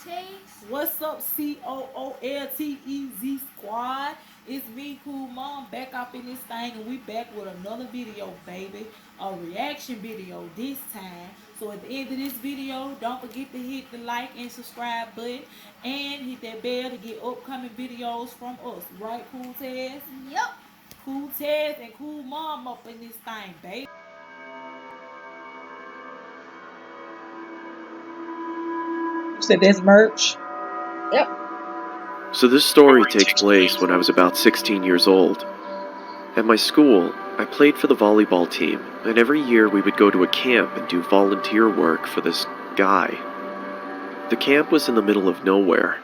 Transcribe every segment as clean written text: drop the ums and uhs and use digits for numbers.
Chase. What's up, COOLTEZ squad? It's me, Cool Mom, back up in this thing, and we back with another video, baby. A reaction video this time. So at the end of this video, don't forget to hit the like and subscribe button, and hit that bell to get upcoming videos from us. Right, Cool Tez? Yep. Cool Tez and Cool Mom up in this thing, baby. You said there's merch. Yep. So this story takes place when I was about 16 years old. At my school, I played for the volleyball team, and every year we would go to a camp and do volunteer work for this guy. The camp was in the middle of nowhere.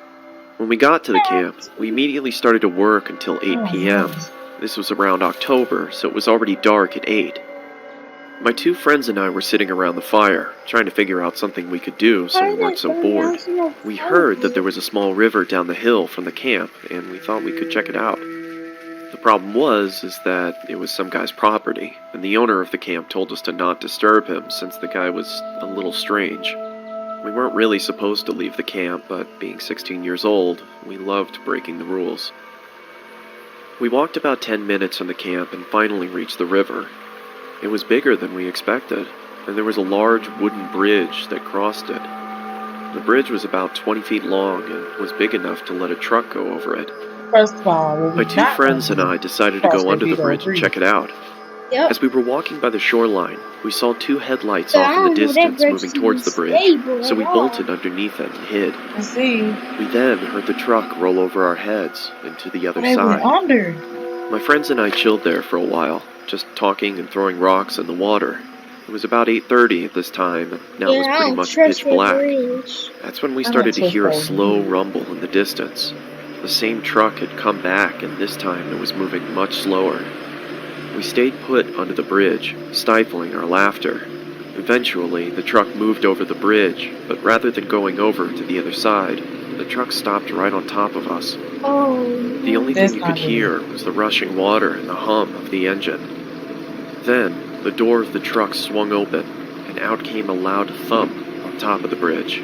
When we got to the camp, we immediately started to work until 8 p.m. This was around October, so it was already dark at 8. My two friends and I were sitting around the fire, trying to figure out something we could do so we weren't so bored. We heard that there was a small river down the hill from the camp, and we thought we could check it out. The problem was that it was some guy's property, and the owner of the camp told us to not disturb him since the guy was a little strange. We weren't really supposed to leave the camp, but being 16 years old, we loved breaking the rules. We walked about 10 minutes from the camp and finally reached the river. It was bigger than we expected, and there was a large wooden bridge that crossed it. The bridge was about 20 feet long and was big enough to let a truck go over it. First of all, My two friends and I decided to go under the bridge and check it out. Yep. As we were walking by the shoreline, we saw two headlights off in the distance moving towards the bridge, so we bolted underneath it and hid. I see. We then heard the truck roll over our heads and to the other They went side. under. My friends and I chilled there for a while, just talking and throwing rocks in the water. It was about 8:30 at this time, and now it was pretty much pitch black. That's when we started to hear a slow rumble in the distance. The same truck had come back, and this time it was moving much slower. We stayed put under the bridge, stifling our laughter. Eventually, the truck moved over the bridge, but rather than going over to the other side, the truck stopped right on top of us. Oh. The only thing you could hear was the rushing water and the hum of the engine. Then, the door of the truck swung open, and out came a loud thump on top of the bridge.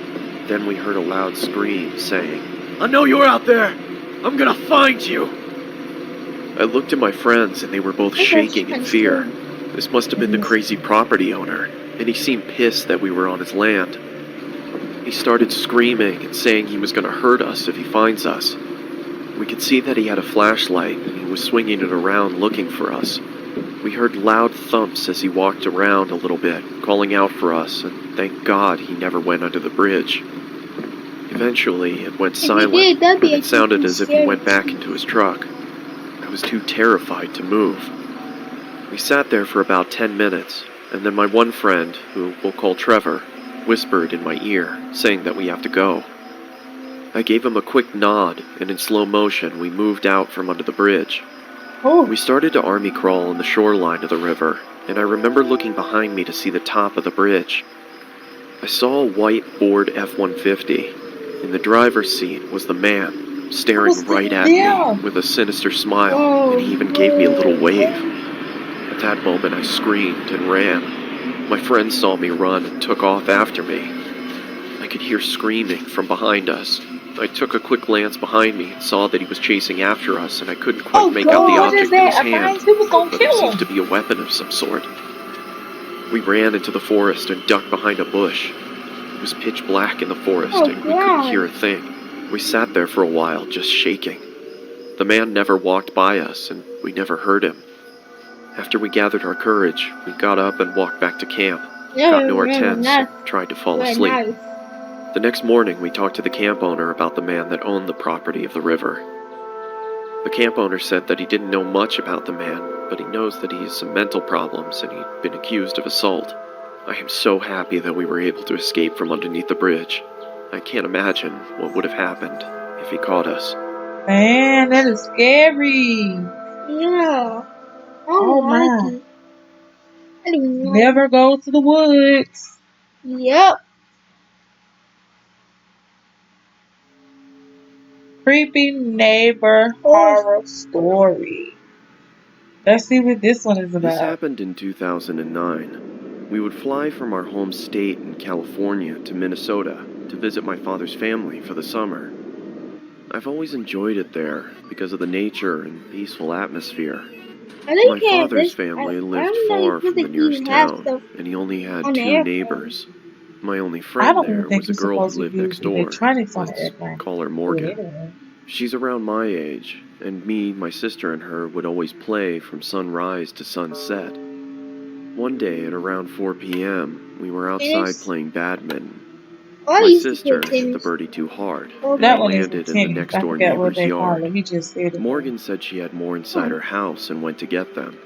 Then we heard a loud scream saying, "I know you're out there! I'm gonna find you!" I looked at my friends, and they were both shaking in fear. This must have been the crazy property owner, and he seemed pissed that we were on his land. He started screaming and saying he was gonna hurt us if he finds us. We could see that he had a flashlight, and he was swinging it around looking for us. We heard loud thumps as he walked around a little bit, calling out for us, and thank God he never went under the bridge. Eventually, it went silent, and it sounded as if he went back into his truck. I was too terrified to move. We sat there for about 10 minutes, and then my one friend, who we'll call Trevor, whispered in my ear, saying that we have to go. I gave him a quick nod, and in slow motion we moved out from under the bridge. We started to army crawl on the shoreline of the river, and I remember looking behind me to see the top of the bridge. I saw a white Ford F-150. In the driver's seat was the man, staring right at me with a sinister smile, and he even gave me a little wave. At that moment I screamed and ran. My friends saw me run and took off after me. I could hear screaming from behind us. I took a quick glance behind me and saw that he was chasing after us, and I couldn't quite make out the object in his hand, but it seemed to be a weapon of some sort. We ran into the forest and ducked behind a bush. It was pitch black in the forest, and we couldn't hear a thing. We sat there for a while, just shaking. The man never walked by us, and we never heard him. After we gathered our courage, we got up and walked back to camp, got into our tents, and tried to fall asleep. The next morning, we talked to the camp owner about the man that owned the property of the river. The camp owner said that he didn't know much about the man, but he knows that he has some mental problems and he'd been accused of assault. I am so happy that we were able to escape from underneath the bridge. I can't imagine what would have happened if he caught us. Man, that is scary. Yeah. Oh my. I didn't know. Never go to the woods. Yep. Creepy neighbor horror story. Let's see what this one is This about. happened in 2009. We would fly from our home state in California to Minnesota to visit my father's family for the summer. I've always enjoyed it there because of the nature and peaceful atmosphere. I don't My care. father's I family lived don't know far if from the they nearest even have town, stuff and he only had on the 2 airplane. neighbors. My only I friend don't even there think was a you're girl who supposed to lived use next door. electronics on the Let's airplane. call her Do it Morgan. anyway. She's around my age, and me, my sister, and her would always play from sunrise to sunset. One day at around 4 p.m., we were outside Tennis. playing badminton. Oh, I My used to play sister hit the tennis. birdie too hard, Oh, and That it one isn't landed in the tennis. next I door forgot what neighbor's they call it. yard. He just said it. Morgan said she had more inside her house and went to get them.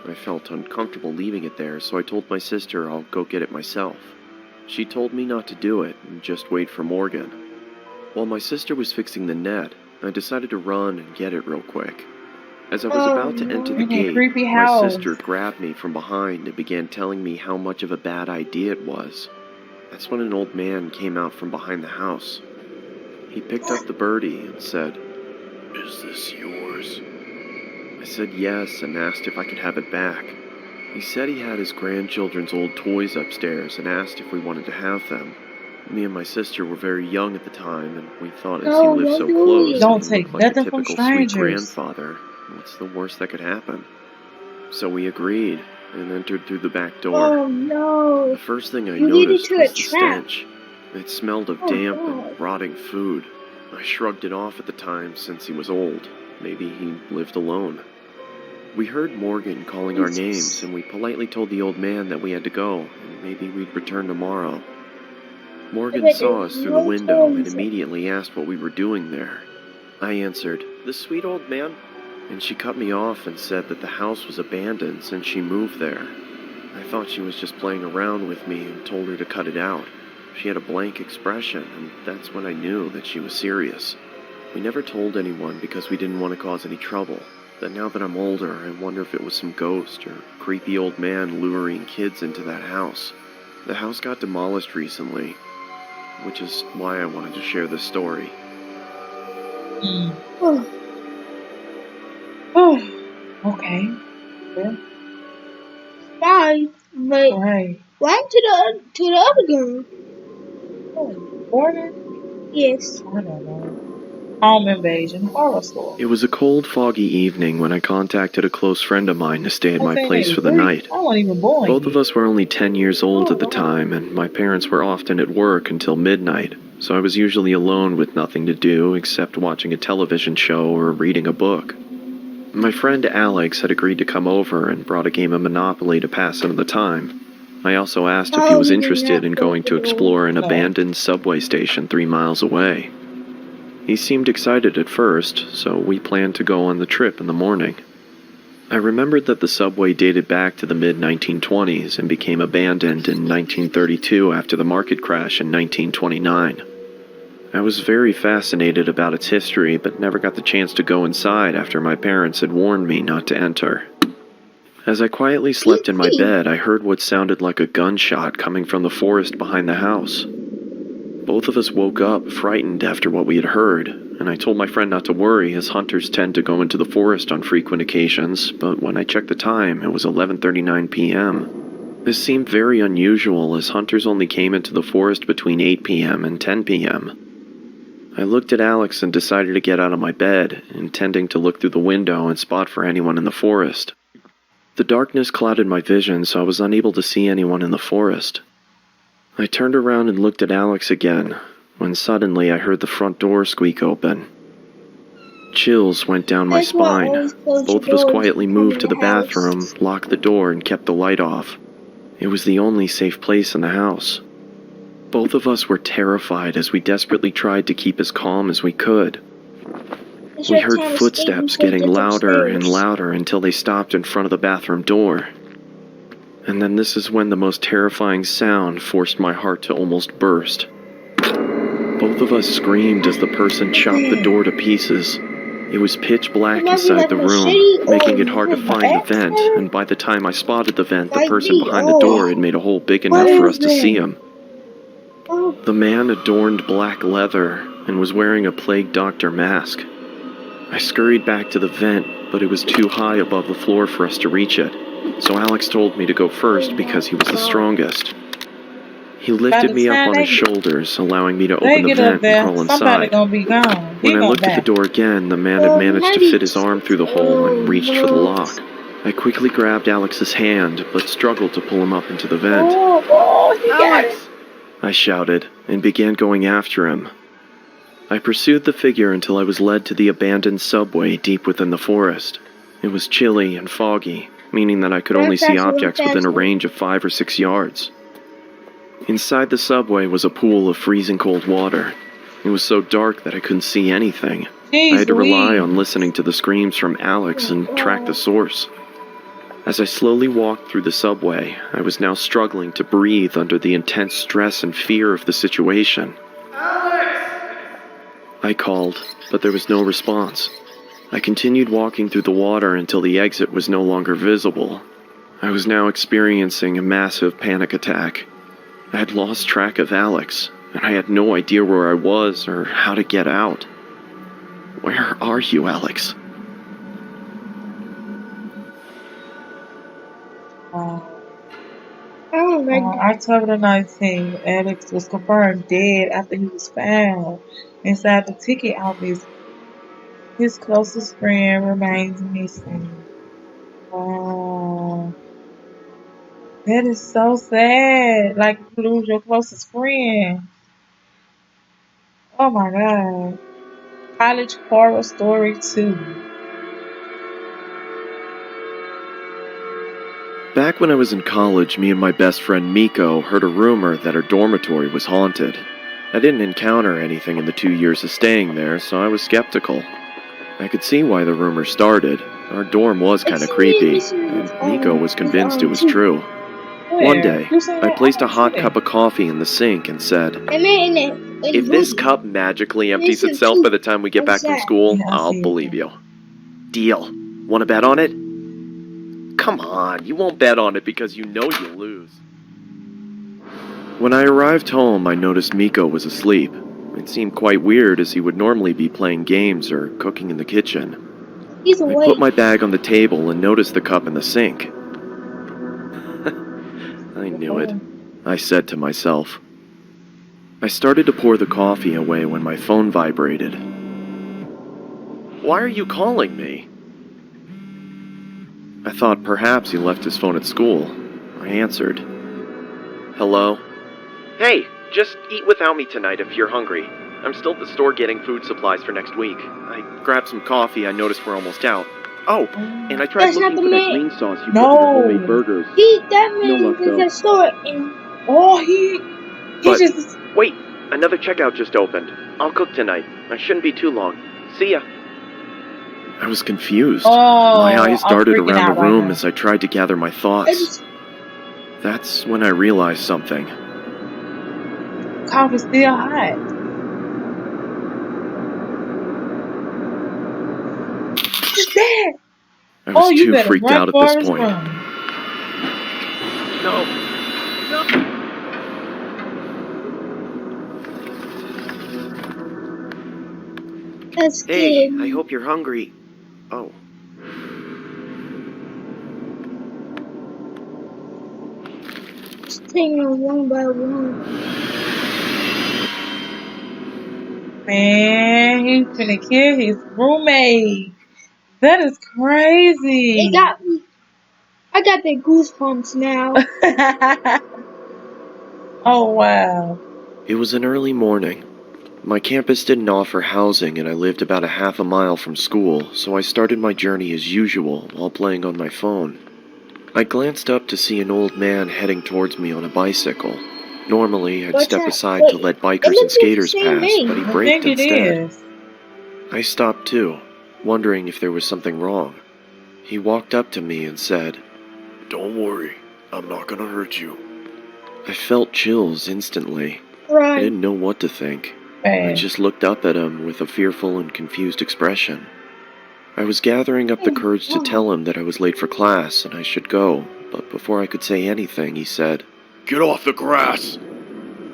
I felt uncomfortable leaving it there, so I told my sister I'll go get it myself. She told me not to do it and just wait for Morgan. While my sister was fixing the net, I decided to run and get it real quick. As I was about to enter the In that gate, creepy my house. sister grabbed me from behind and began telling me how much of a bad idea it was. That's when an old man came out from behind the house. He picked up the birdie and said, "Is this yours?" I said yes and asked if I could have it back. He said he had his grandchildren's old toys upstairs and asked if we wanted to have them. Me and my sister were very young at the time, and we thought as he no, lived don't so do close it. and Don't he take looked like a nothing from typical sweet strangers. grandfather, what's the worst that could happen? So we agreed and entered through the back door. Oh no. The first thing I You get noticed into a was the trap. stench. It smelled of Oh damp God. and rotting food. I shrugged it off at the time since he was old. Maybe he lived alone. We heard Morgan calling our names, and we politely told the old man that we had to go, and maybe we'd return tomorrow. Morgan bet saw there's us through the no window and toys. immediately asked what we were doing there. I answered, "The sweet old man," and she cut me off and said that the house was abandoned since she moved there. I thought she was just playing around with me and told her to cut it out. She had a blank expression, and that's when I knew that she was serious. We never told anyone because we didn't want to cause any trouble. But now that I'm older, I wonder if it was some ghost or creepy old man luring kids into that house. The house got demolished recently, which is why I wanted to share this story. Oh, Oh, okay. Well, fine. But all right. why to the other girl? Oh, Morgan? Yes. I don't know. Home Invasion Horror Story. It was a cold, foggy evening when I contacted a close friend of mine to stay at my place for the 1983. night. I wasn't even born Both yet. of us were only 10 years old at the time, and my parents were often at work until midnight, so I was usually alone with nothing to do except watching a television show or reading a book. My friend Alex had agreed to come over and brought a game of Monopoly to pass some of the time. I also asked if he was interested in going to explore an abandoned subway station 3 miles away. He seemed excited at first, so we planned to go on the trip in the morning. I remembered that the subway dated back to the mid-1920s and became abandoned in 1932 after the market crash in 1929. I was very fascinated about its history, but never got the chance to go inside after my parents had warned me not to enter. As I quietly slept in my bed, I heard what sounded like a gunshot coming from the forest behind the house. Both of us woke up, frightened after what we had heard, and I told my friend not to worry, as hunters tend to go into the forest on frequent occasions, but when I checked the time, it was 11:39 p.m. This seemed very unusual, as hunters only came into the forest between 8 p.m. and 10 p.m. I looked at Alex and decided to get out of my bed, intending to look through the window and spot for anyone in the forest. The darkness clouded my vision, so I was unable to see anyone in the forest. I turned around and looked at Alex again, when suddenly I heard the front door squeak open. Chills went down my spine. Both of us quietly moved to the bathroom, locked the door, and kept the light off. It was the only safe place in the house. Both of us were terrified as we desperately tried to keep as calm as we could. We heard footsteps getting louder and louder until they stopped in front of the bathroom door. And then this is when the most terrifying sound forced my heart to almost burst. Both of us screamed as the person chopped the door to pieces. It was pitch black inside the room, making it hard to find the vent, and by the time I spotted the vent, the person behind the door had made a hole big enough for us to see him. The man adorned black leather and was wearing a plague doctor mask. I scurried back to the vent, but it was too high above the floor for us to reach it, so Alex told me to go first because he was the strongest. He By lifted the me up time on his shoulders, allowing me to they open the get up vent and there, crawl somebody inside. gonna be gone. When He I gonna looked at the die. door again, the man had Oh, managed to fit his arm through the hole and reached for the no. lock. I quickly grabbed Alex's hand, but struggled to pull him up into the vent. Oh, he got it. Alex! I shouted, and began going after him. I pursued the figure until I was led to the abandoned subway deep within the forest. It was chilly and foggy, meaning that I could Run only see faster, run objects within a faster. range of 5 or 6 yards. Inside the subway was a pool of freezing cold water. It was so dark that I couldn't see anything. I Jeez had to rely Louise. on listening to the screams from Alex and track the source. As I slowly walked through the subway, I was now struggling to breathe under the intense stress and fear of the situation. I called, but there was no response. I continued walking through the water until the exit was no longer visible. I was now experiencing a massive panic attack. I had lost track of Alex, and I had no idea where I was or how to get out. Where are you, Alex? Oh my On god. October 19th, Alex was confirmed dead after he was found inside the ticket office. His closest friend remains missing. Wow. That is so sad. Like you lose your closest friend. Oh my god. College horror story 2. Back when I was in college, me and my best friend Miko heard a rumor that our dormitory was haunted. I didn't encounter anything in the 2 years of staying there, so I was skeptical. I could see why the rumor started. Our dorm was kind of creepy, and Miko was convinced it was true. One day, You seen I that? placed a don't see hot that. cup of coffee in the sink and said, I made it in "If this movie. cup magically empties Listen itself by to the time we get back from that. school, Yeah, I I'll see it. believe you." Deal. Want to bet on it? Come on, you won't bet on it because you know you'll lose. When I arrived home, I noticed Miko was asleep. It seemed quite weird as he would normally be playing games or cooking in the kitchen. He's I put awake. my bag on the table and noticed the cup in the sink. I knew it, I said to myself. I started to pour the coffee away when my phone vibrated. "Why are you calling me?" I thought perhaps he left his phone at school. I answered. "Hello?" "Hey, just eat without me tonight if you're hungry. I'm still at the store getting food supplies for next week. I grabbed some coffee. I noticed we're almost out. Oh, and I tried That's not looking the for that man. green sauce you put in No. your homemade burgers. That No man luck, is though. a store and Oh, he But just. wait, another checkout just opened. I'll cook tonight. I shouldn't be too long. See ya." I was confused. Oh, My eyes I'm darted freaking around out the right room now. as I tried to gather my I thoughts. just That's when I realized something. Coffee's still hot. What's that? I was You too better freaked run, out at this Forrest, point. run. No. that's Hey, scared I me. hope you're hungry. Oh. Just taking them one by one. Man, he's finna kill his roommate. That is crazy. It got me. I got the goosebumps now. Oh, wow. It was an early morning. My campus didn't offer housing and I lived about a half a mile from school, so I started my journey as usual while playing on my phone. I glanced up to see an old man heading towards me on a bicycle. Normally, I'd What's step that? aside to Wait, let it bikers and looks like the skaters same pass, but name. he I braked think it instead. is. I stopped too, wondering if there was something wrong. He walked up to me and said, "Don't worry, I'm not gonna hurt you." I felt chills instantly. I Run. didn't know what to think. I Man. just looked up at him with a fearful and confused expression. I was gathering up the courage to tell him that I was late for class and I should go, but before I could say anything, he said, "Get off the grass!"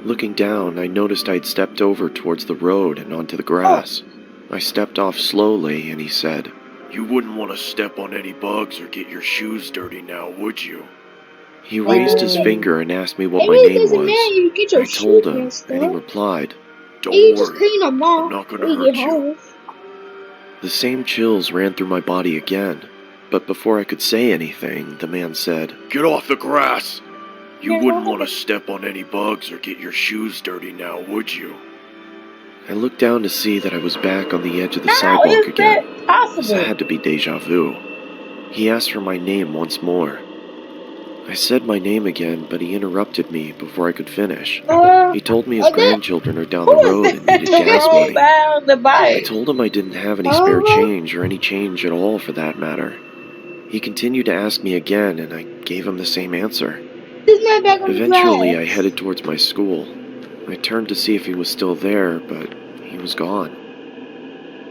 Looking down, I noticed I'd stepped over towards the road and onto the grass. I stepped off slowly and he said, "You wouldn't want to step on any bugs or get your shoes dirty now, would you?" He Hey, raised his listen. finger and asked me what It my really name doesn't matter was. if you get your I told shoes him, messed and he up. replied, And "Don't you just worry, clean them I'm off not gonna when you get hurt you." home. The same chills ran through my body again, but before I could say anything, the man said, "Get off the grass! You wouldn't want to step on any bugs or get your shoes dirty now, would you?" I looked down to see that I was back on the edge of the How sidewalk is that again. This possible? had to be deja vu. He asked for my name once more. I said my name again, but he interrupted me before I could finish. He told me his That, grandchildren are down Who the road is and that needed just gas rolled money. down the I bike? told him I didn't have any all spare of them? change or any change at all for that matter. He continued to ask me again, and I gave him the same answer. This man back on the Eventually, I grass. headed towards my school. I turned to see if he was still there, but he was gone.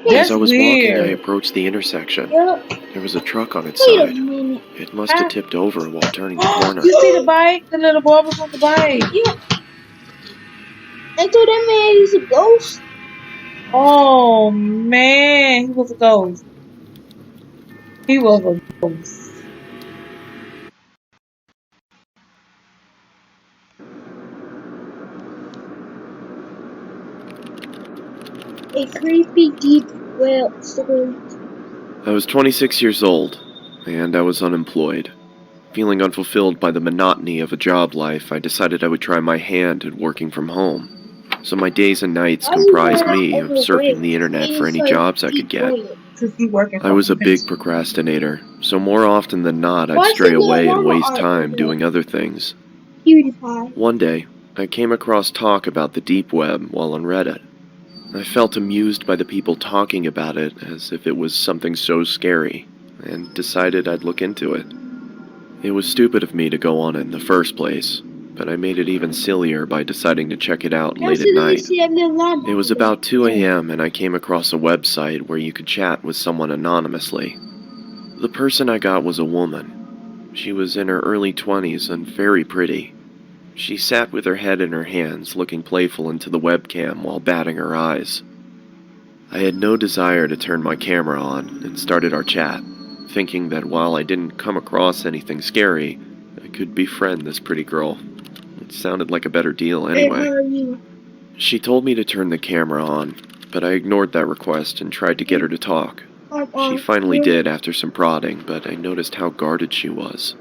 As That's I was walking, I weird. approached the intersection. Yup. There was a truck on its Wait a side. minute. It must have Huh? tipped over while turning the corner. You see the bike? The little boy was on the bike. Yeah. And so that man is a ghost. Oh man, he was a ghost. He was a ghost. A creepy deep well story. I was 26 years old, and I was unemployed. Feeling unfulfilled by the monotony of a job life, I decided I would try my hand at working from home. So my days and nights Why is he comprised going out me of surfing overweight? the internet And for it's any like jobs I could deep get. well. Cause he working I from was a big home. procrastinator, so more often than not I'd Why is stray the little away and llama waste art time over there? doing other things. PewDiePie. One day, I came across talk about the deep web while on Reddit. I felt amused by the people talking about it as if it was something so scary, and decided I'd look into it. It was stupid of me to go on it in the first place, but I made it even sillier by deciding to check it out Now late at see, let me night. see that little llama It was over there. about 2 Yeah. a.m. and I came across a website where you could chat with someone anonymously. The person I got was a woman. She was in her early 20s and very pretty. She sat with her head in her hands, looking playful into the webcam while batting her eyes. I had no desire to turn my camera on and started our chat, thinking that while I didn't come across anything scary, I could befriend this pretty girl. It sounded like a better deal Hey, how anyway. are you? She told me to turn the camera on, but I ignored that request and tried to get her to talk. She finally Really? did after some prodding, but I noticed how guarded she was.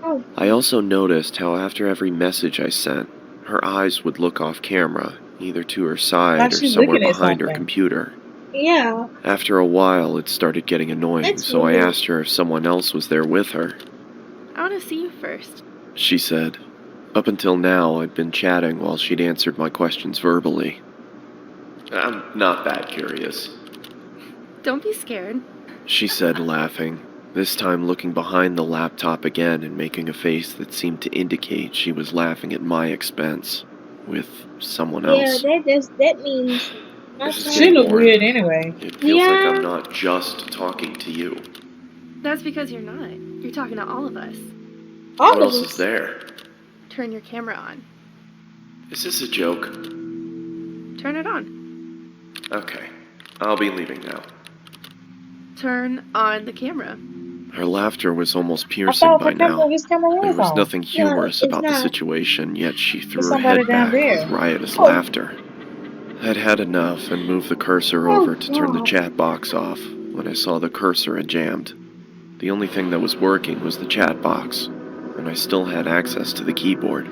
Oh, I also noticed how after every message I sent, her eyes would look off camera, either to her Like side or she somewhere looking at behind her something. computer. yeah. After a while, it started getting annoying, That's so I weird. asked her if someone else was there with her. I want to see you first. She said. Up until now, I'd been chatting while she'd answered my questions verbally. I'm not that curious, Don't be scared. she said, laughing, this time looking behind the laptop again and making a face that seemed to indicate she was laughing at my expense with someone Yeah, else. that means not This is She getting talking. look boring. weird anyway. It feels like I'm Yeah. not just talking to you. That's because you're not. You're talking to all of us. All What of else is us. there? Turn your camera on. Is this a joke? Turn it on. Okay, I'll be leaving now. Turn on the camera. Her laughter was almost I piercing thought by now. his camera There was was on. nothing No, humorous it's about the not. situation, yet she There's threw her somebody head down back with there. riotous Oh, laughter. I'd had enough and moved the cursor oh over to turn the God. chat box off when I saw the cursor had jammed. The only thing that was working was the chat box, and I still had access to the keyboard.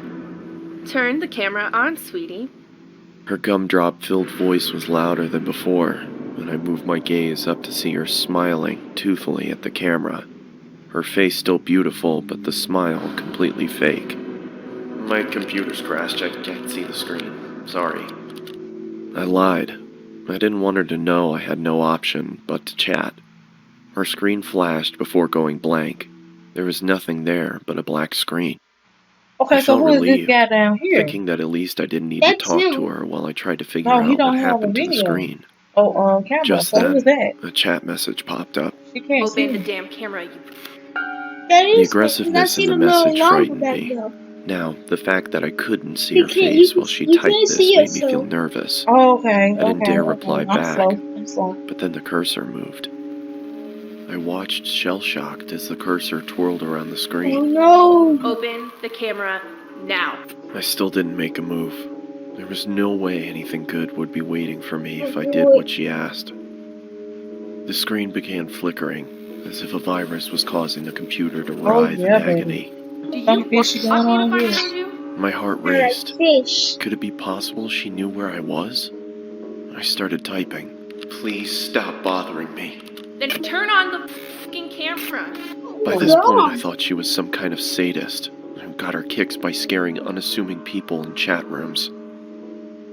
Turn the camera on, sweetie. Her gumdrop-filled voice was louder than before, and I moved my gaze up to see her smiling toothfully at the camera. Her face still beautiful, but the smile completely fake. My computer's crashed. I can't see the screen. Sorry. I lied. I didn't want her to know I had no option but to chat. Her screen flashed before going blank. There was nothing there but a black screen. I Okay, so felt who is this relieved, guy down here? thinking that at least I didn't need to That's talk to him. her while I tried to figure No, he out what don't have a happened to the video. screen. Oh, camera. Just So who is then, that? a chat message popped up. She can't see Open the me. damn camera, you. That The is him. Cause I aggressiveness see in the the little message llama frightened back me. there. Now, the fact that I couldn't see You her can't. face while she You typed can't this see made me feel yourself. nervous. Oh, okay, I didn't dare okay. reply I'm back, slow. but then the cursor moved. I watched shell-shocked as the cursor twirled around the Oh screen. no! Open the camera now. I still didn't make a move. There was no way anything good would be waiting for me if I Don't did do what it. she asked. The screen began flickering, as if a virus was causing the computer to Oh writhe yeah, in baby. agony. Do you Something want fishy going me to on find here. you? My heart I like raced. fish. Could it be possible she knew where I was? I started typing. Please stop bothering me. Then turn on the fucking camera. By Oh this point, I god! thought she was some kind of sadist who got her kicks by scaring unassuming people in chat rooms.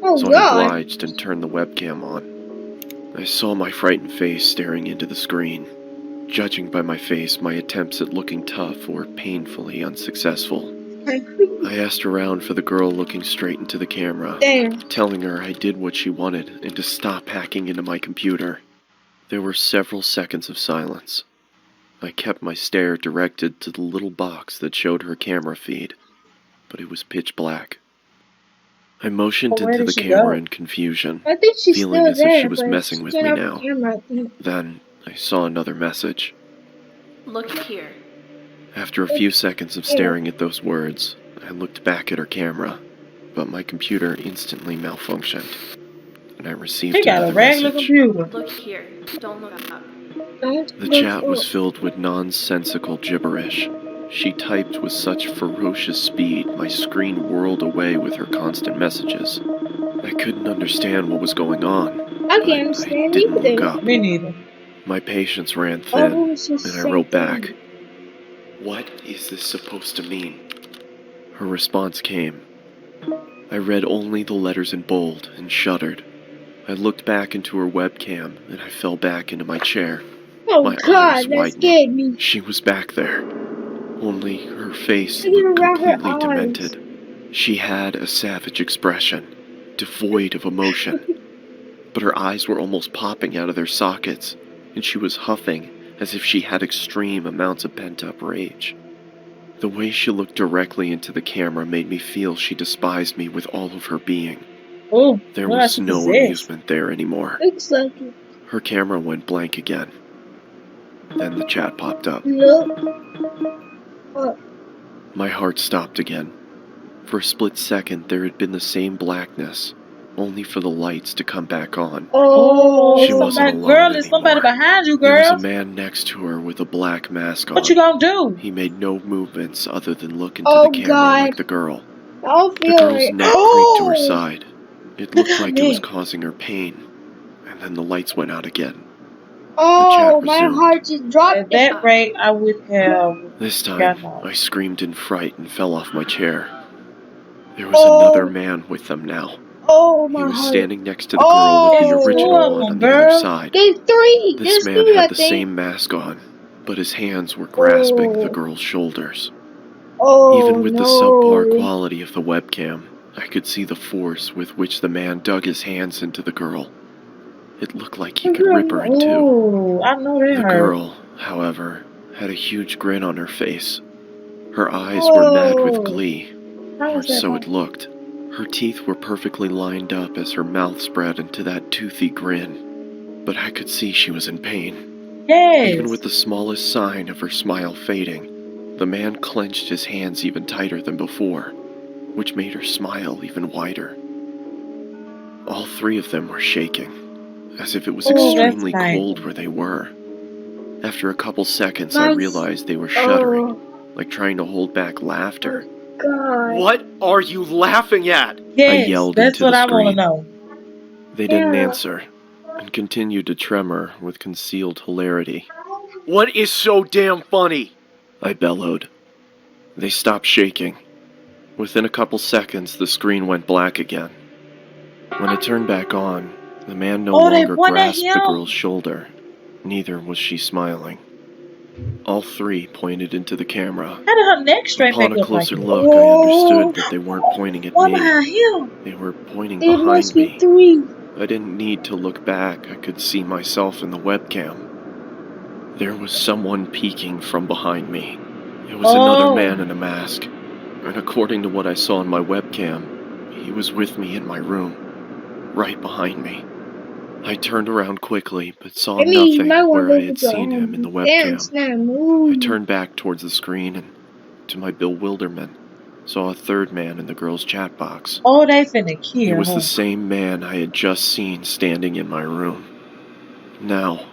Oh So I god! obliged and turned the webcam on. I saw my frightened face staring into the screen. Judging by my face, my attempts at looking tough were painfully unsuccessful. I asked around for the girl looking straight into the camera, There. telling her I did what she wanted and to stop hacking into my computer. There were several seconds of silence. I kept my stare directed to the little box that showed her camera feed, but it was pitch black. I motioned Well, where into did the she camera go? in confusion, I think she's feeling still as if she there, was but messing she with turned me off now. the camera, I think. Then I saw another message. Look here. After a few seconds of staring at those words, I looked back at her camera, but my computer instantly malfunctioned, and I received She got a another regular message. computer. Look here. Don't look up. Don't The look chat was up. filled with nonsensical gibberish. She typed with such ferocious speed, my screen whirled away with her constant messages. I couldn't understand what was going on, I but can't I understand didn't look either. up. Me neither. My patience ran All thin, of us just and I same wrote back, thing. "What is this supposed to mean?" Her response came. I read only the letters in bold and shuddered. I looked back into her webcam, and I fell back into my chair. Oh My god, eyes that widened. scared me. She was back there. Only her face Look looked around her completely eyes. demented. She had a savage expression, devoid of emotion. But her eyes were almost popping out of their sockets, and she was huffing as if she had extreme amounts of pent-up rage. The way she looked directly into the camera made me feel she despised me with all of her being. Oh, There well, was she no possessed. amusement there anymore. Looks like it. Her camera went blank again. Then the chat popped up. Look up. My heart stopped again. For a split second, there had been the same blackness, only for the lights to come back on. Oh, She wasn't somebody, alone girl, there's somebody anymore. behind you, There was a girl. man next to her with a black mask on. What you gonna do? He made no movements other than look into oh the camera god. like the girl. I'll The feel girl's it. neck creaked to her Oh! side. It looked like it was Man. causing her pain. And then the lights went out again. Oh, chat my resumed. heart just dropped. At that rate, I would have This time, gotten off. I screamed in fright and fell off my chair. There was Oh. another man with them now. Oh, He my was heart. standing next to the girl with the Oh. original Two of one them, on the other girl. side. There's three. This There's man three, I had the think. same mask on, but his hands were grasping the Oh. girl's shoulders. Oh, Even with no. the subpar quality of the webcam, I could see the force with which the man dug his hands into the girl. It looked like he could rip her in two. Oh, I know that The hurt. girl, however, had a huge grin on her face. Her eyes were mad with glee, How or was that so hurt? it looked. Her teeth were perfectly lined up as her mouth spread into that toothy grin, but I could see she was in pain. Yes. Even with the smallest sign of her smile fading, the man clenched his hands even tighter than before, which made her smile even wider. All three of them were shaking, as if it was Oh, that's extremely nice. cold where they were. After a couple seconds, I Nice. realized they were shuddering, Oh, like trying to hold back laughter. God. What are you laughing at? Yes, I yelled that's into what the I want to screen. know. They didn't Yeah. answer, and continued to tremor with concealed hilarity. What is so damn funny? I bellowed. They stopped shaking. Within a couple seconds, the screen went black again. When it turned back on, the man no Oh, they longer pointed at grasped the him? girl's shoulder. Neither was she smiling. All three pointed into the camera. How did her neck straight Upon back a up like closer that? look, I understood that they weren't pointing at One me. behind him. They were pointing There must behind be me. three. I didn't need to look back. I could see myself in the webcam. There was someone peeking from behind me. It was another man in a mask. And according to what I saw in my webcam, he was with me in my room, right behind me. I turned around quickly, but saw I mean, you might nothing want where to I look had at your seen him in the parents, webcam. not a I movie. turned back towards the screen and, to my bewilderment, saw a third man in the girl's chat box. Oh, they finna It kill was the her. same man I had just seen standing in my room. Now,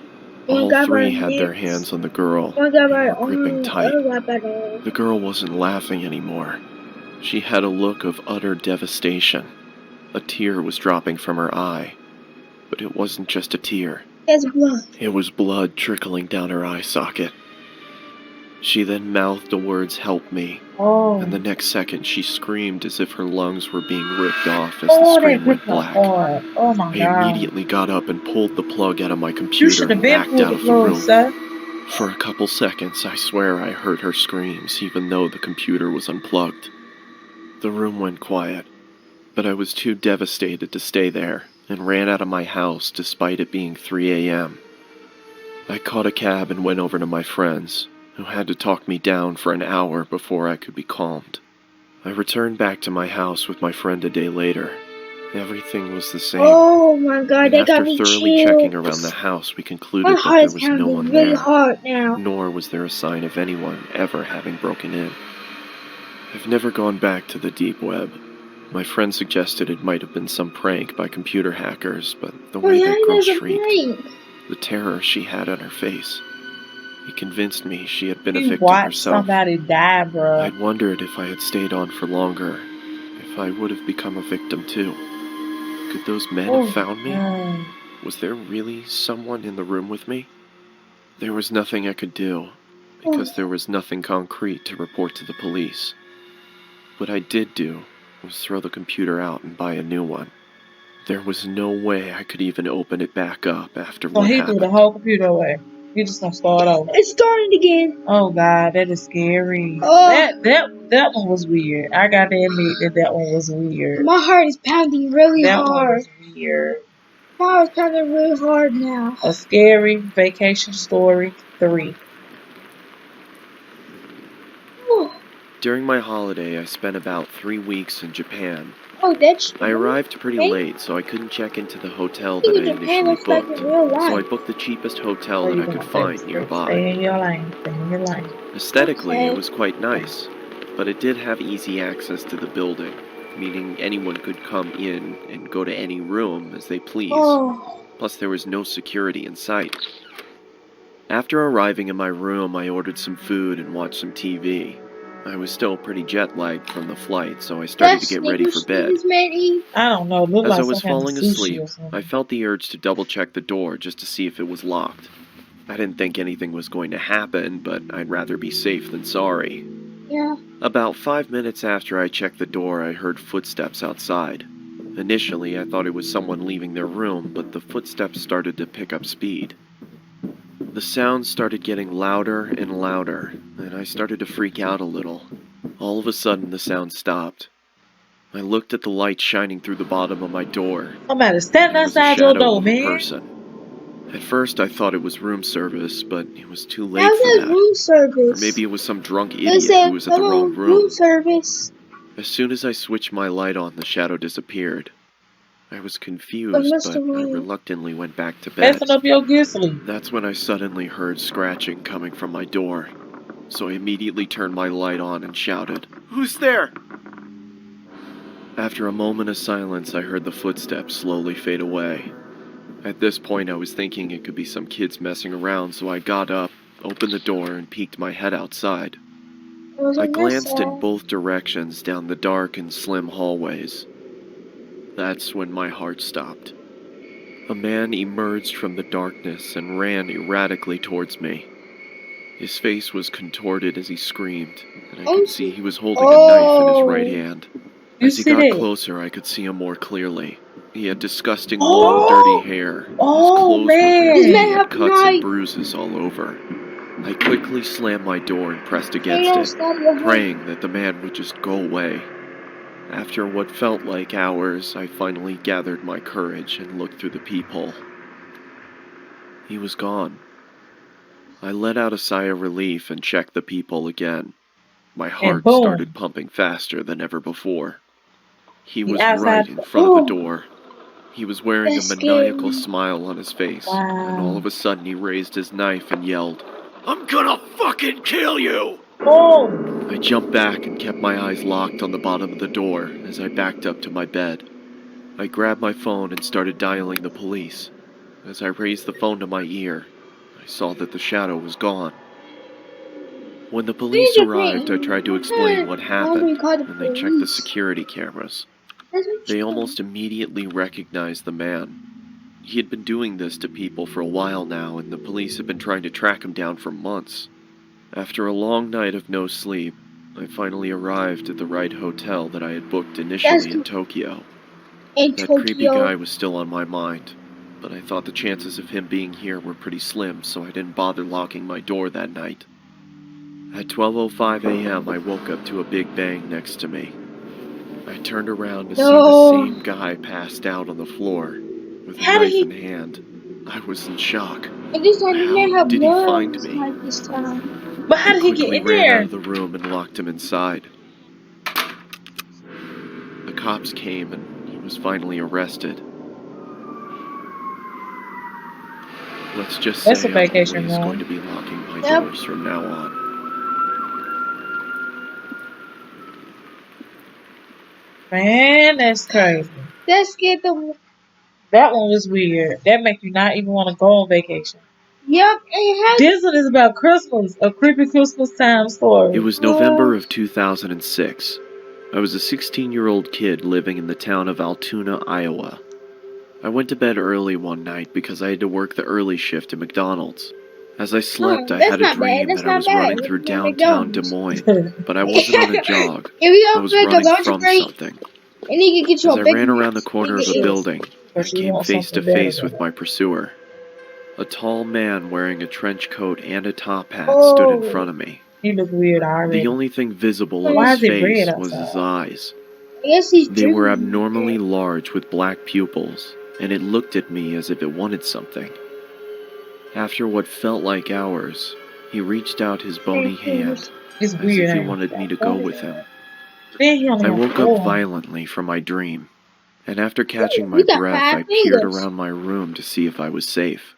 One all guy by three had their lips, hands on the girl one guy and by were gripping arm, tight. other guy by the. The girl wasn't laughing anymore. She had a look of utter devastation. A tear was dropping from her eye. But it wasn't just a tear. That's blood. It was blood trickling down her eye socket. She then mouthed the words, "Help me," and the Oh. next second she screamed as if her lungs were being ripped off as the Oh, they screen went ripped her black. apart. Oh my I God. immediately got up and pulled the plug out of my You computer should have and been backed pulled out the of the plug, room. sir. For a couple seconds, I swear I heard her screams, even though the computer was unplugged. The room went quiet, but I was too devastated to stay there and ran out of my house despite it being 3 a.m. I caught a cab and went over to my friends, who had to talk me down for an hour before I could be calmed. I returned back to my house with my friend a day later. Everything was the same, Oh my god, and they got after me thoroughly checking around the chills. house, we My concluded that heart there is was no pounding one really there, hard now. nor was there a sign of anyone ever having broken in. I've never gone back to the deep web. My friend suggested it might have been some prank by computer hackers, but the Oh way yeah, that girl there's a shrieked, break. the terror she had on her face, it convinced me she had been a You victim watched herself. somebody die, bruh. I'd wondered if I had stayed on for longer, if I would have become a victim too. Could those men Oh, have found me? God. Was there really someone in the room with me? There was nothing I could do, Oh, because there was nothing concrete to report to the police. What I did do was throw the computer out and buy a new one. There was no way I could even open it back up after So what he threw the happened. whole computer away. He just gonna start over. it's starting again. Oh God, that is scary. Oh, That one was weird. I gotta admit that one was weird. my heart is pounding really That one hard. was weird. My heart is pounding really hard now. A Scary Vacation Story 3. Oh, During my holiday, I spent about 3 weeks in Japan. oh that's I arrived pretty right. late, so I couldn't check into the hotel Look that at I Japan initially looks like booked, in real so I life. booked the cheapest hotel So that you're I could gonna find nearby. stay in your lane. Stay in your lane. Aesthetically, it Okay. was quite nice, but it did have easy access to the building, meaning anyone could come in and go to any room as they please. Oh, Plus, there was no security in sight. After arriving in my room, I ordered some food and watched some TV. I was still pretty jet-lagged from the flight, so I started to that's get ready for bed. Manny. I don't know. Look As I like was some kind of falling sushi asleep, or something. I felt the urge to double-check the door just to see if it was locked. I didn't think anything was going to happen, but I'd rather be safe than sorry. Yeah. About 5 minutes after I checked the door, I heard footsteps outside. Initially, I thought it was someone leaving their room, but the footsteps started to pick up speed. The sounds started getting louder and louder, and I started to freak out a little. All of a sudden, the sound stopped. I looked at the light shining through the bottom of my door. Somebody standing It was a outside your shadow door, of a man. person. At first, I thought it was room service, but it was too late How's for that that. room Or service? maybe it was some drunk They idiot said, who was at the hello, wrong room room. service. As soon as I switched my light on, the shadow disappeared. I was But confused, Mr. but I Wayne. reluctantly went back to bed. Messing up your good sleep. That's when I suddenly heard scratching coming from my door. So I immediately turned my light on and shouted, "Who's there?" After a moment of silence, I heard the footsteps slowly fade away. At this point, I was thinking it could be some kids messing around, so I got up, opened the door, and peeked my head outside. It was I on this glanced in side. both directions down the dark and slim hallways. That's when my heart stopped. A man emerged from the darkness and ran erratically towards me. His face was contorted as he screamed, and I could see he was holding a knife in his right hand. You As he see got that? closer, I could see him more clearly. He had disgusting long, Oh, dirty hair. His oh clothes were man. This ripped, and man he have had a cuts and knife. bruises all over. I quickly slammed my door and pressed Hey, against don't it, stab your head. praying that the man would just go away. After what felt like hours, I finally gathered my courage and looked through the peephole. He was gone. I let out a sigh of relief and checked the peephole again. My And heart started boom. pumping faster than ever before. He He was right outside. in front of the Oh, door. He was wearing a That scared maniacal me. smile on his face, and all of Wow. a sudden he raised his knife and yelled, "I'm gonna fucking kill you!" Oh, I jumped back and kept my eyes locked on the bottom of the door as I backed up to my bed. I grabbed my phone and started dialing the police. As I raised the phone to my ear, I saw that the shadow was gone. When the police arrived, I tried to explain what Why we happened, call the and they checked the police? security cameras. That's what They you almost immediately recognized the man. He had been doing this to people for a while now, and the police had been trying to track him down for months. After a long night of no sleep, I finally arrived at the right hotel that I had booked That's initially in Tokyo. in That creepy Tokyo. guy was still on my mind, but I thought the chances of him being here were pretty slim, so I didn't bother locking my door that night. At 12:05 a.m., I woke up to a big bang next to me. I turned around to see the No. same guy passed out on the floor, with a How did knife he? in hand. I was in shock. And this time he How didn't have did he blood on find his me? heart this time. but I how did he get quickly in ran out there? of the room and locked him inside. The cops came and he was finally arrested. Let's just That's a say I'm vacation always going to room. be locking my Yep. doors from now on. Man, that's crazy. That scared the. That one was weird. That make you not even want to go on vacation. Yep. And how? This one is about Christmas, a creepy Christmas time It story. was November of 2006. I was a 16-year-old kid living in the town of Altoona, Iowa. I went to bed early one night because I had to work the early shift at McDonald's. As I slept, I That's had a not bad. dream That's that I not was bad. running through Working at downtown Des McDonald's. Moines, but I wasn't on a jog. If you I don't was make a running lunch from break, something. and you can get you As a I Big ran around the Mac, corner you of a can eat. building, I But you came want face to something better face than with my that. pursuer. A tall man wearing a trench coat and a top hat stood in Oh, front of me. He look weird The already. only thing visible of Why his is it red face was his outside? eyes. I guess he's They were drinking. abnormally large with black pupils, and it looked at me as if it wanted something. After what felt like hours, he reached out his bony hand, It's as weird, if he ain't wanted me to go with him. it? Then he only I have woke up four. violently from my dream, and after catching Ooh, my you got breath, I 5 peered fingers. around my room to see if I was safe.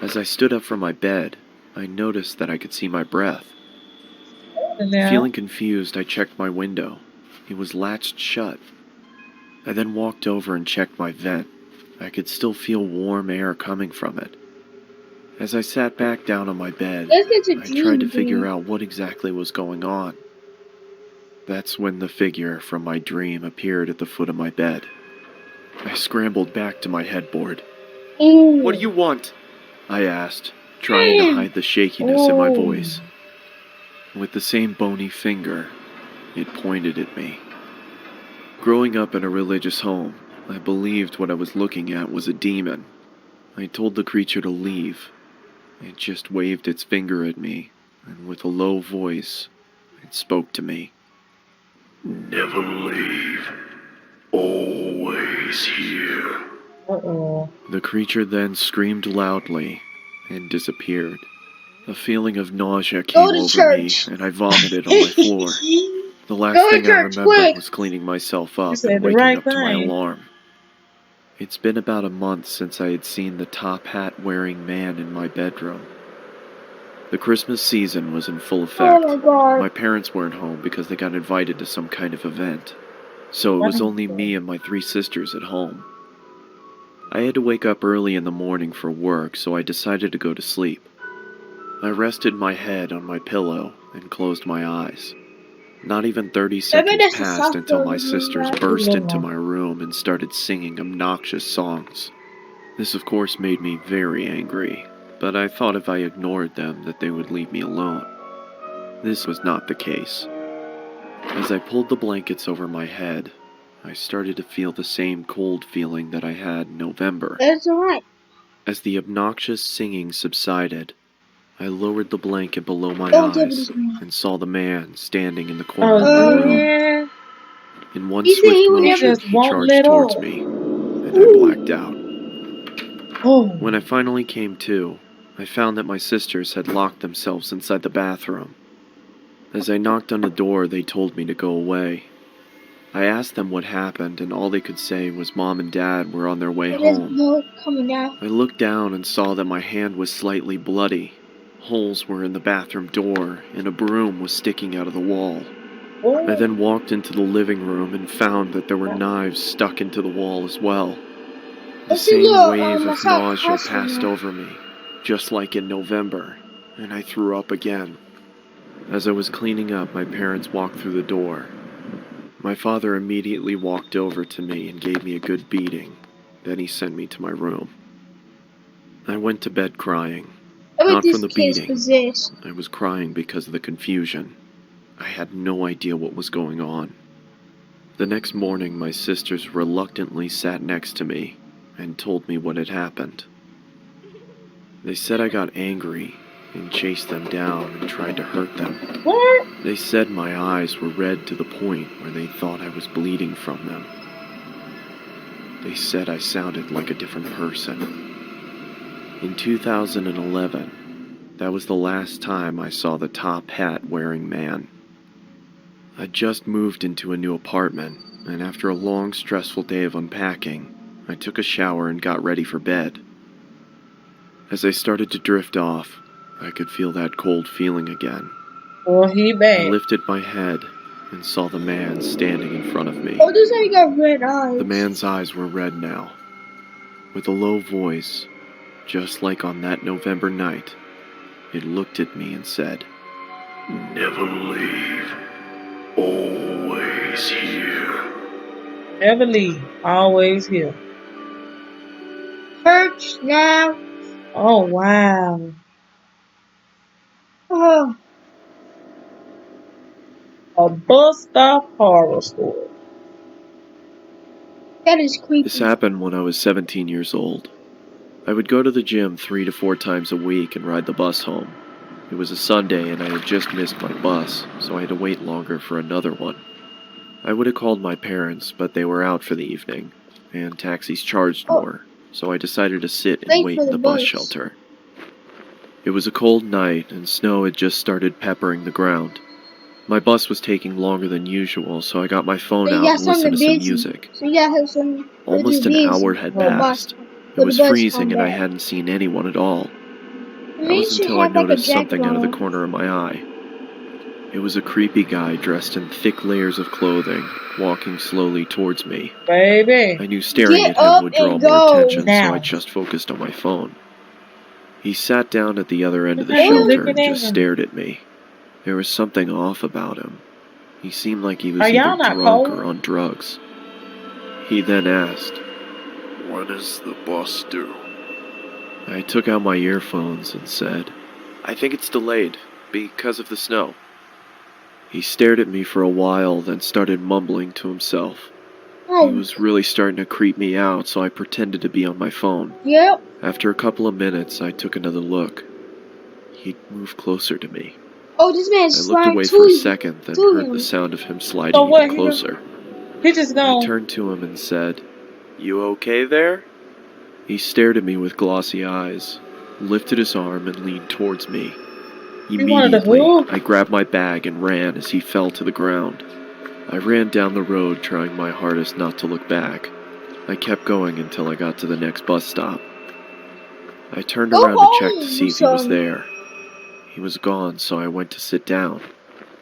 As I stood up from my bed, I noticed that I could see my breath. And now, Feeling confused, I checked my window. It was latched shut. I then walked over and checked my vent. I could still feel warm air coming from it. As I sat back down on my bed, Let's get to I tried to dream, figure dude. out what exactly was going on. That's when the figure from my dream appeared at the foot of my bed. I scrambled back to my headboard. "What do Ooh. you want?" I asked, trying to hide the shakiness in my oh, voice. With the same bony finger, it pointed at me. Growing up in a religious home, I believed what I was looking at was a demon. I told the creature to leave. It just waved its finger at me, and with a low voice, it spoke to me. "Never leave. Always here." uh-oh. The creature then screamed loudly and disappeared. A feeling of nausea Go came to over me, church. and I vomited on my floor. The last Go to thing I church, remembered quick. was cleaning myself You up and said the waking right up to my thing. alarm. It's been about a month since I had seen the top hat wearing man in my bedroom. The Christmas season was in full Oh effect. my god. My parents weren't home because they got invited to some kind of event, so it Why was didn't only you go? me and my 3 sisters at home. I had to wake up early in the morning for work, so I decided to go to sleep. I rested my head on my pillow and closed my eyes. Not even 30 I bet seconds that's the passed soft until girl my doing sisters that. Leave it burst into alone. my room and started singing obnoxious songs. This of course made me very angry, but I thought if I ignored them that they would leave me alone. This was not the case. As I pulled the blankets over my head, I started to feel the same cold feeling that I had in November. That's alright. As the obnoxious singing subsided, I lowered the blanket below my Don't tell me eyes this man. and saw the man standing in the corner of my Oh, room. yeah. In one He said he swift would He never. motion, just he won't charged let towards up. me, and I blacked Ooh. out. Oh, When I finally came to, I found that my sisters had locked themselves inside the bathroom. As I knocked on the door, they told me to go away. I asked them what happened, and all they could say was Mom and Dad were on their way There's home. milk coming out. I looked down and saw that my hand was slightly bloody. Holes were in the bathroom door, and a broom was sticking out of the wall. I then walked into the living room and found that there were knives stuck into the wall as well. The Let's see same little wave I of saw nausea cuss passed from over me, just like in November, and I threw up again. As I was cleaning up, my parents walked through the door. My father immediately walked over to me and gave me a good beating. Then he sent me to my room. I went to bed crying. I bet Not from this the kid's beating. possessed. I was crying because of the confusion. I had no idea what was going on. The next morning, my sisters reluctantly sat next to me and told me what had happened. They said I got angry and chased them down and tried to hurt them. What? They said my eyes were red to the point where they thought I was bleeding from them. They said I sounded like a different person. In 2011, that was the last time I saw the top hat wearing man. I just moved into a new apartment, and after a long, stressful day of unpacking, I took a shower and got ready for bed. As I started to drift off, I could feel that cold feeling again. Boy, he I bad. lifted my head and saw the man standing in front of me. Oh, this how you got red eyes. The man's eyes were red now. With a low voice, just like on that November night, it looked at me and said, "Never leave. Always here." Never leave. Always here. Church now. Oh, wow. Oh, A bus stop horror story. that is creepy. This happened when I was 17 years old. I would go to the gym 3 to 4 times a week and ride the bus home. It was a Sunday and I had just missed my bus, so I had to wait longer for another one. I would have called my parents, but they were out for the evening, and taxis charged more, so I decided to sit and Wait wait for in the the bus bus. shelter. It was a cold night, and snow had just started peppering the ground. My bus was taking longer than usual, so I got my phone So you out got and listened to something some busy. music. So you gotta have some. Almost an hour had for the bus. passed. It For was the bus freezing come and I back. hadn't seen anyone at all. Maybe That you was should until I have like a noticed jacket something out of the on. corner of my eye. It was a creepy guy dressed in thick layers of clothing, walking slowly towards me. Baby. I knew staring Get at him up would draw and more go. attention, so I Now. just focused on my phone. He sat down at the other end of the How you shelter looking and at just him? stared at me. There was something off about him. He seemed like he was Are either y'all not drunk cold? or on drugs. He then asked, "When is the bus due?" I took out my earphones and said, "I think it's delayed, because of the snow." He stared at me for a while, then started mumbling to himself. He Oh, was really starting to creep me out, so I pretended to be on my phone. yep. After a couple of minutes, I took another look. He'd moved closer to me. Oh, this man's I looked sliding away to for a you. second, then to heard him. the sound of him sliding So what? even closer. He just I gonna. turned to him and said, "You okay there?" He stared at me with glossy eyes, lifted his arm, and leaned towards me. He wanted to Immediately, hug? I grabbed my bag and ran as he fell to the ground. I ran down the road, trying my hardest not to look back. I kept going until I got to the next bus stop. I turned Go around to check to home, see if he was son. there. He was gone, so I went to sit down.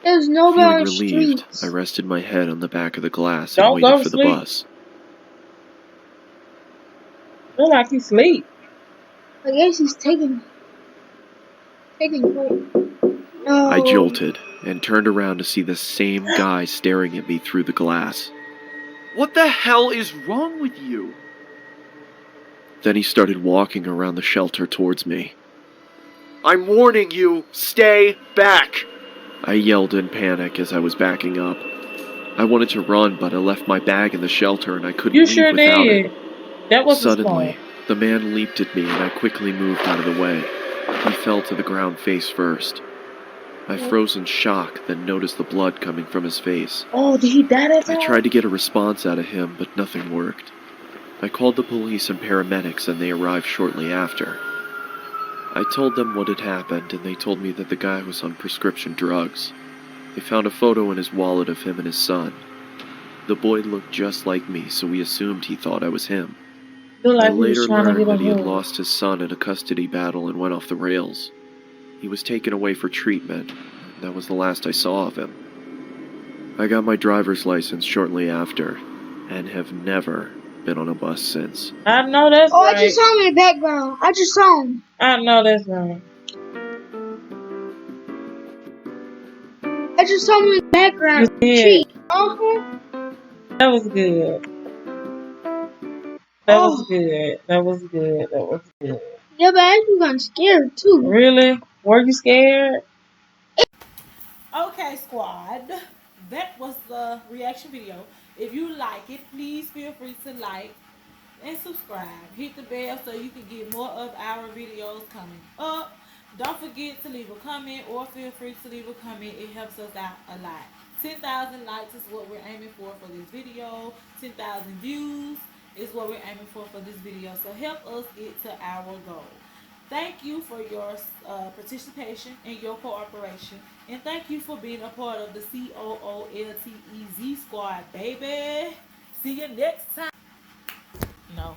There's nobody Feeling on the relieved, streets. I rested my head on the back of the glass and Don't go waited to for the sleep. bus. Look like he sleep. I guess he's taking No. I jolted and turned around to see the same guy staring at me through the glass. What the hell is wrong with you? Then he started walking around the shelter towards me. I'm warning you, stay back! I yelled in panic as I was backing up. I wanted to run, but I left my bag in the shelter and I couldn't You leave sure without did. it. That was Suddenly, smart. the man leaped at me and I quickly moved out of the way. He fell to the ground face first. I froze in shock, then noticed the blood coming from his face. Oh, did he die that I time? tried to get a response out of him, but nothing worked. I called the police and paramedics and they arrived shortly after. I told them what had happened and they told me that the guy was on prescription drugs. They found a photo in his wallet of him and his son. The boy looked just like me, so we assumed he thought I was him. Feel I like he was later trying to learned get a that he had hug. lost his son in a custody battle and went off the rails. He was taken away for treatment. That was the last I saw of him. I got my driver's license shortly after, and have never been on a bus since. I know that's Oh, I right. just saw him in the background. I just saw him. I know that's right. I just saw him in the background. You Cheek. did. Uh-huh. That was good. That was Oh. good. That was good. That was good. Yeah, but I actually got scared too. Really? Were you scared? Okay, squad. That was the reaction video. If you like it, please feel free to like and subscribe. Hit the bell so you can get more of our videos coming up. Don't forget to leave a comment or feel free to leave a comment. It helps us out a lot. 10,000 likes is what we're aiming for this video. 10,000 views is what we're aiming for this video. So help us get to our goal. Thank you for your participation and your cooperation. And thank you for being a part of the COOLTEZ squad, baby. See you next time. No.